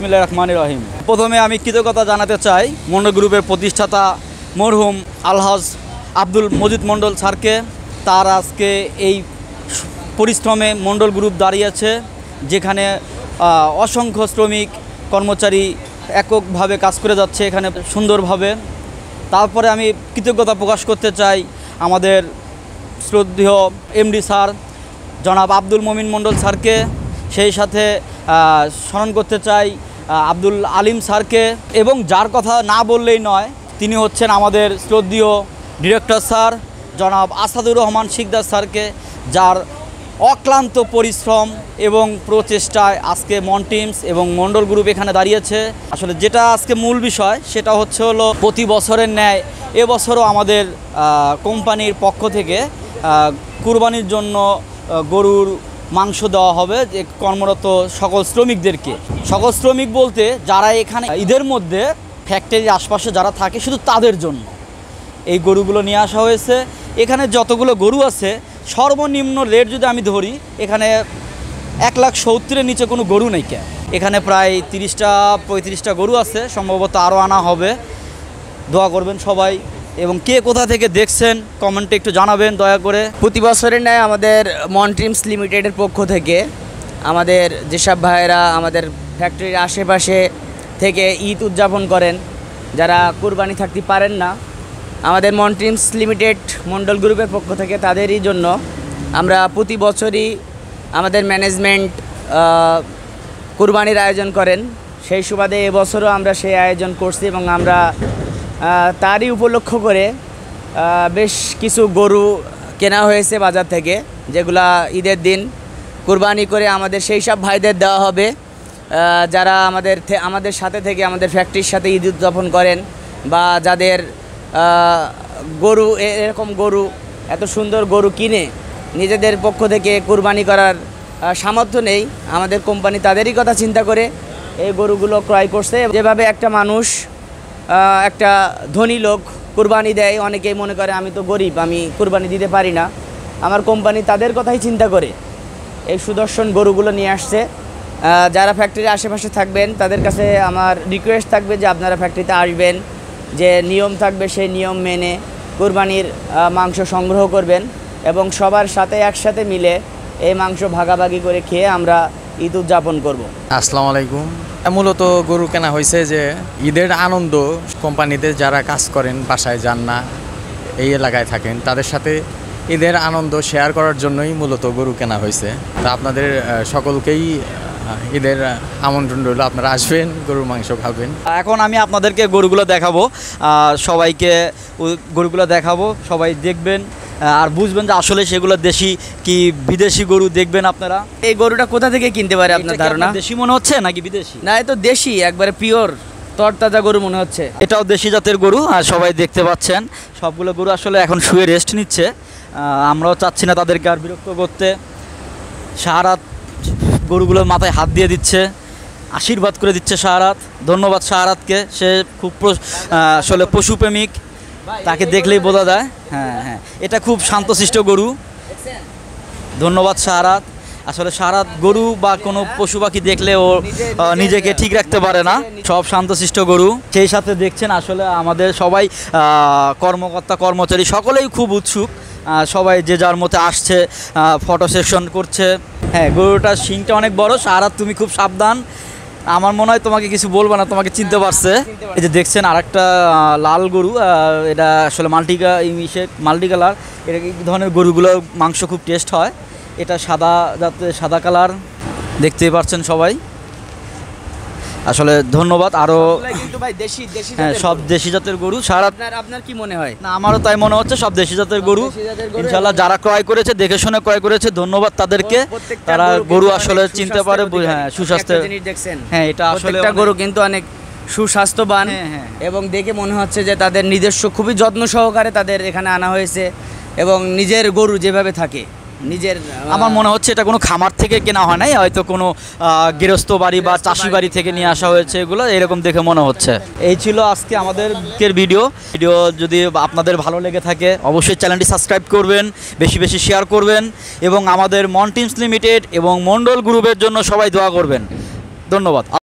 বিসমিল্লাহির রহমানির রহিম। প্রথমে আমি কৃতজ্ঞতা জানাতে চাই মন্ডল গ্রুপের প্রতিষ্ঠাতা মরহুম আলহাজ আব্দুল মজিদ মন্ডল স্যারকে। তার আজকে এই পরিশ্রমে মন্ডল গ্রুপ দাঁড়িয়েছে, যেখানে অসংখ্য শ্রমিক কর্মচারী এককভাবে কাজ করে যাচ্ছে এখানে সুন্দরভাবে। তারপরে আমি কৃতজ্ঞতা প্রকাশ করতে চাই আমাদের শ্রদ্ধেয় এমডি স্যার জনাব আব্দুল মমিন মন্ডল স্যারকে, সেই সাথে স্মরণ করতে চাই আব্দুল আলিম স্যারকে, এবং যার কথা না বললেই নয় তিনি হচ্ছেন আমাদের শ্রদ্ধেয় ডিরেক্টর স্যার জনাব আসাদুর রহমান শিকদার স্যারকে, যার অক্লান্ত পরিশ্রম এবং প্রচেষ্টায় আজকে মনটিমস এবং মন্ডল গ্রুপ এখানে দাঁড়িয়েছে। আসলে যেটা আজকে মূল বিষয় সেটা হলো প্রতি বছরের ন্যায় এবছরও আমাদের কোম্পানির পক্ষ থেকে কুরবানির জন্য গরুর মাংস দেওয়া হবে যে কর্মরত সকল শ্রমিকদেরকে। সকল শ্রমিক বলতে যারা এখানে ঈদের মধ্যে ফ্যাক্টরির আশপাশে যারা থাকে শুধু তাদের জন্য এই গরুগুলো নিয়ে আসা হয়েছে। এখানে যতগুলো গরু আছে সর্বনিম্ন রেট যদি আমি ধরি এখানে 1,70,000-এর নিচে কোনো গরু নেই। এখানে প্রায় 30-35টা গরু আছে, সম্ভবত আরও আনা হবে। দোয়া করবেন সবাই, এবং কে কোথা থেকে দেখছেন কমেন্টে একটু জানাবেন দয়া করে। প্রতি বছরের ন্যায় আমাদের মনট্রিমস লিমিটেডের পক্ষ থেকে আমাদের যেসব ভাইয়েরা আমাদের ফ্যাক্টরির আশেপাশে থেকে ঈদ উদযাপন করেন, যারা কুরবানি থাকতে পারেন না, আমাদের মনট্রিমস লিমিটেড মন্ডল গ্রুপের পক্ষ থেকে তাদেরই জন্য আমরা প্রতি বছরই আমাদের ম্যানেজমেন্ট কুরবানির আয়োজন করেন। সেই সুবাদে এবছরও আমরা সেই আয়োজন করছি, এবং আমরা তারই উপলক্ষ করে বেশ কিছু গরু কেনা হয়েছে বাজার থেকে, যেগুলা ঈদের দিন কুরবানি করে আমাদের সেই সব ভাইদের দেওয়া হবে যারা আমাদের সাথে থেকে আমাদের ফ্যাক্টরির সাথে ঈদ উদযাপন করেন, বা যাদের গরু এরকম গরু এত সুন্দর গরু কিনে নিজেদের পক্ষ থেকে কুরবানি করার সামর্থ্য নেই। আমাদের কোম্পানি তাদেরই কথা চিন্তা করে এই গরুগুলো ক্রয় করছে। যেভাবে একটা মানুষ একটা ধনী লোক কুরবানি দেয়, অনেকেই মনে করে আমি তো গরিব, আমি কুরবানি দিতে পারি না। আমার কোম্পানি তাদের কথাই চিন্তা করে এই সুদর্শন গরুগুলো নিয়ে আসছে। যারা ফ্যাক্টরির আশেপাশে থাকবেন তাদের কাছে আমার রিকোয়েস্ট থাকবে যে আপনারা ফ্যাক্টরিতে আসবেন, যে নিয়ম থাকবে সেই নিয়ম মেনে কুরবানির মাংস সংগ্রহ করবেন, এবং সবার সাথে একসাথে মিলে এই মাংস ভাগাভাগি করে খেয়ে আমরা ঈদ উদযাপন করব। আসসালামু আলাইকুম। মূলত গরু কেনা হয়েছে যে ঈদের আনন্দ, কোম্পানিতে যারা কাজ করেন, বাসায় যান না, এই এলাকায় থাকেন, তাদের সাথে ঈদের আনন্দ শেয়ার করার জন্যই মূলত গরু কেনা হয়েছে। তা আপনাদের সকলকেই ঈদের আমন্ত্রণ রইল, আপনারা আসবেন, গরুর মাংস খাবেন। এখন আমি আপনাদেরকে গরুগুলো দেখাবো, সবাইকে গরুগুলো দেখাবো, সবাই দেখবেন আর বুঝবেন যে আসলে সেগুলো দেশি কি বিদেশি গরু। দেখবেন আপনারা এই গরুটা কোথা থেকে কিনতে পারে আপনার ধারণা? দেশি মনে হচ্ছে নাকি বিদেশি? না, এ তো দেশি, একবারে পিওর তরতাজা গরু মনে হচ্ছে। এটাও দেশি জাতের গরু, আর সবাই দেখতে পাচ্ছেন সবগুলো গরু আসলে এখন শুয়ে রেস্ট নিচ্ছে। আমরাও চাচ্ছি না তাদেরকে আর বিরক্ত করতে। শাহরাত গরুগুলোর মাথায় হাত দিয়ে দিচ্ছে, আশীর্বাদ করে দিচ্ছে শাহরাত। ধন্যবাদ শাহরাতকে, সে খুব আসলে পশুপ্রেমিক, তাকে দেখলেই বোঝা যায়। হ্যাঁ হ্যাঁ, এটা খুব শান্তশিষ্ট গরু। ধন্যবাদ শাহরাত। আসলে শাহরাত গরু বা কোনো পশু পাখি দেখলে ও নিজেকে ঠিক রাখতে পারে না, সব শান্তশিষ্ট গরু। সেই সাথে দেখছেন আসলে আমাদের সবাই কর্মকর্তা কর্মচারী সকলেই খুব উৎসুক, সবাই যে যার মতে আসছে, ফটো সেশন করছে। হ্যাঁ, গরুটার শিংটা অনেক বড়। শাহরাত তুমি খুব সাবধান, আমার মনে হয় তোমাকে কিছু বলবো না, তোমাকে চিনতে পারছে। এই যে দেখছেন আরেকটা লাল গরু, এটা আসলে মাল্টি কালার। এটা এই ধরনের গরুগুলোর মাংস খুব টেস্ট হয়। এটা সাদা কালার, দেখতেই পাচ্ছেন সবাই। আসলে ধন্যবাদ। আরও হ্যাঁ, সব দেশি জাতের গরু। আপনার কি মনে হয়? না, আমারও তাই মনে হচ্ছে, সব দেশি জাতের গরু। ইনশাআল্লাহ যারা ক্রয় করেছে দেখে শুনে ক্রয় করেছে, ধন্যবাদ তাদেরকে। তারা গরু আসলে চিনতে পারে। হ্যাঁ, সুস্বাস্থ্যের। হ্যাঁ, এটা আসলে গরু কিন্তু অনেক সুস্বাস্থ্যবান, এবং দেখে মনে হচ্ছে যে তাদের নিজস্ব খুবই যত্ন সহকারে তাদের এখানে আনা হয়েছে, এবং নিজের গরু যেভাবে থাকে নিজের, আমার মনে হচ্ছে এটা কোনো খামার থেকে কেনা হয় নাই, হয়তো কোনো গৃহস্থ বাড়ি বা চাষি বাড়ি থেকে নিয়ে আসা হয়েছে এগুলো, এরকম দেখে মনে হচ্ছে। এই ছিল আজকে আমাদের ভিডিও। যদি আপনাদের ভালো লেগে থাকে অবশ্যই চ্যানেলটি সাবস্ক্রাইব করবেন, বেশি বেশি শেয়ার করবেন, এবং আমাদের মনটিমস লিমিটেড এবং মন্ডল গ্রুপের জন্য সবাই দোয়া করবেন। ধন্যবাদ।